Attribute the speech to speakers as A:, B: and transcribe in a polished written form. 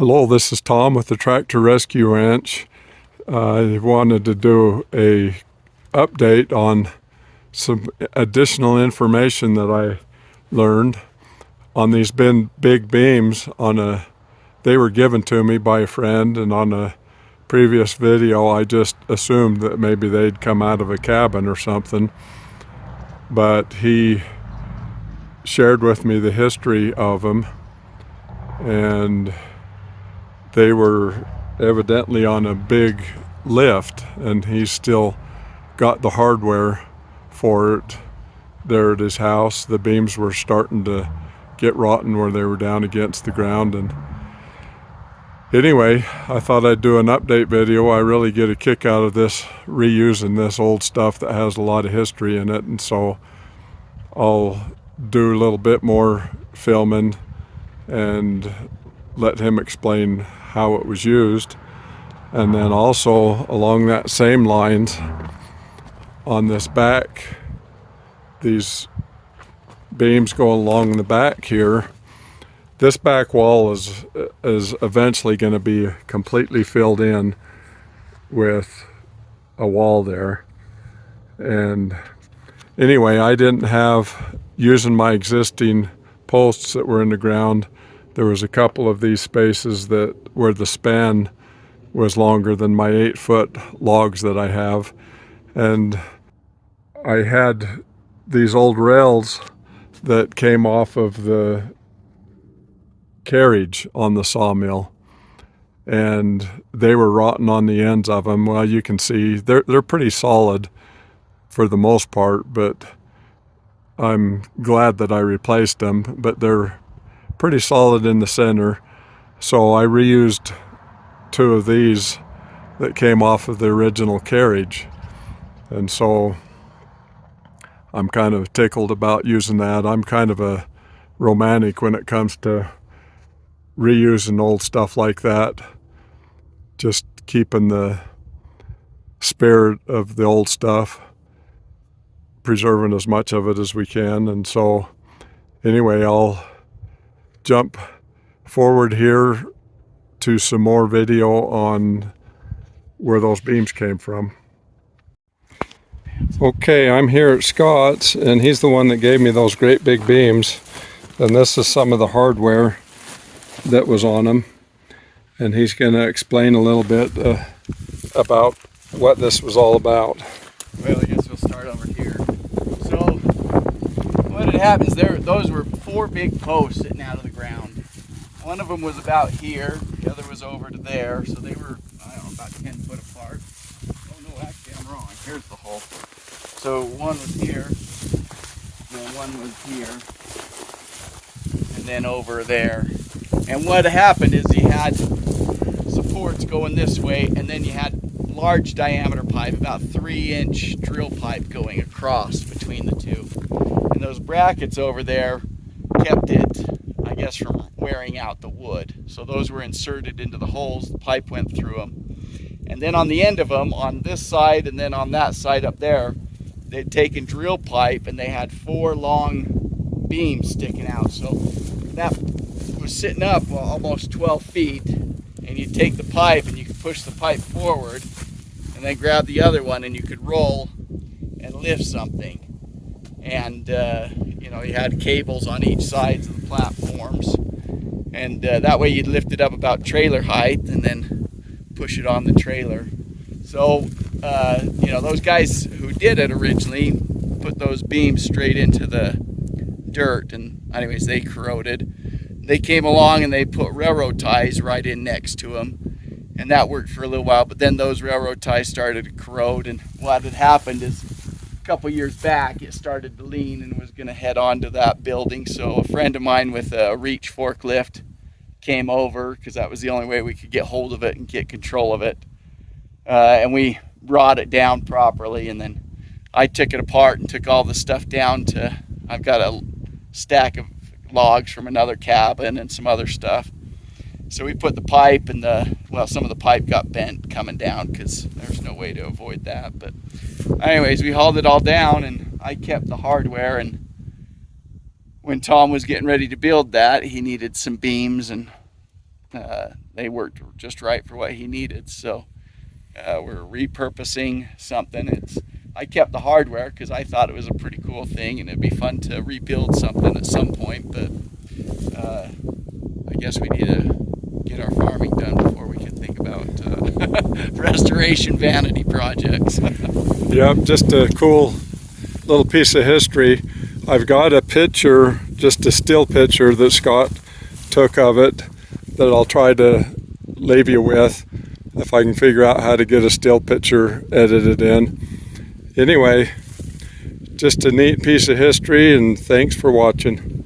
A: Hello, this is Tom with the Tractor Rescue Ranch. I wanted to do a update on some additional information that I learned on these big beams. They were given to me by a friend, and on a previous video I just assumed that maybe they'd come out of a cabin or something, but he shared with me the history of them, and they were evidently on a big lift, and he's still got the hardware for it there at his house. The beams were starting to get rotten where they were down against the ground. And anyway, I thought I'd do an update video. I really get a kick out of this, reusing this old stuff that has a lot of history in it, and so I'll do a little bit more filming and let him explain how it was used. And then also along that same lines, on this back, these beams go along the back here. This back wall is eventually going to be completely filled in with a wall there. And anyway, I didn't have, using my existing posts that were in the ground, there was a couple of these spaces that where the span was longer than my 8-foot logs that I have. And I had these old rails that came off of the carriage on the sawmill, and they were rotten on the ends of them. Well, you can see they're pretty solid for the most part, but I'm glad that I replaced them, but they're pretty solid in the center. So I reused 2 of these that came off of the original carriage, and so I'm kind of tickled about using that. I'm kind of a romantic when it comes to reusing old stuff like that, just keeping the spirit of the old stuff, preserving as much of it as we can. And so anyway, I'll jump forward here to some more video on where those beams came from. Okay, I'm here at Scott's, and he's the one that gave me those great big beams, and this is some of the hardware that was on them, and he's going to explain a little bit about what this was all about.
B: Well, I guess we'll start over here. So what had happened is those were 4 big posts sitting out of the ground. One of them was about here, the other was over to there, so they were, I don't know, about 10 foot apart. Oh no, actually I'm wrong. Here's the hole. So one was here, and then one was here, and then over there. And what happened is you had supports going this way, and then you had large diameter pipe, about 3-inch drill pipe going across between the two. And those brackets over there kept it, I guess, from wearing out the wood. So those were inserted into the holes, the pipe went through them. And then on the end of them, on this side and then on that side up there, they'd taken drill pipe and they had 4 long beams sticking out. So that was sitting up almost 12 feet, and you'd take the pipe and you could push the pipe forward and then grab the other one and you could roll and lift something. And you had cables on each side of the platforms, and that way you'd lift it up about trailer height and then push it on the trailer. So those guys who did it originally put those beams straight into the dirt, and anyways they corroded. They came along and they put railroad ties right in next to them, and that worked for a little while, but then those railroad ties started to corrode, and what had happened is a couple years back it started to lean and was going to head on to that building. So a friend of mine with a reach forklift came over, because that was the only way we could get hold of it and get control of it, and we brought it down properly, and then I took it apart and took all the stuff down to, I've got a stack of logs from another cabin and some other stuff. So we put the pipe and some of the pipe got bent coming down because there's no way to avoid that. But anyways, we hauled it all down and I kept the hardware, and when Tom was getting ready to build that, he needed some beams and they worked just right for what he needed. So we're repurposing something. I kept the hardware because I thought it was a pretty cool thing and it'd be fun to rebuild something at some point, but I guess we need to get our farming done before we can think about restoration vanity projects.
A: Yep, just a cool little piece of history. I've got a picture, just a still picture that Scott took of it that I'll try to leave you with if I can figure out how to get a still picture edited in. Anyway, just a neat piece of history, and thanks for watching.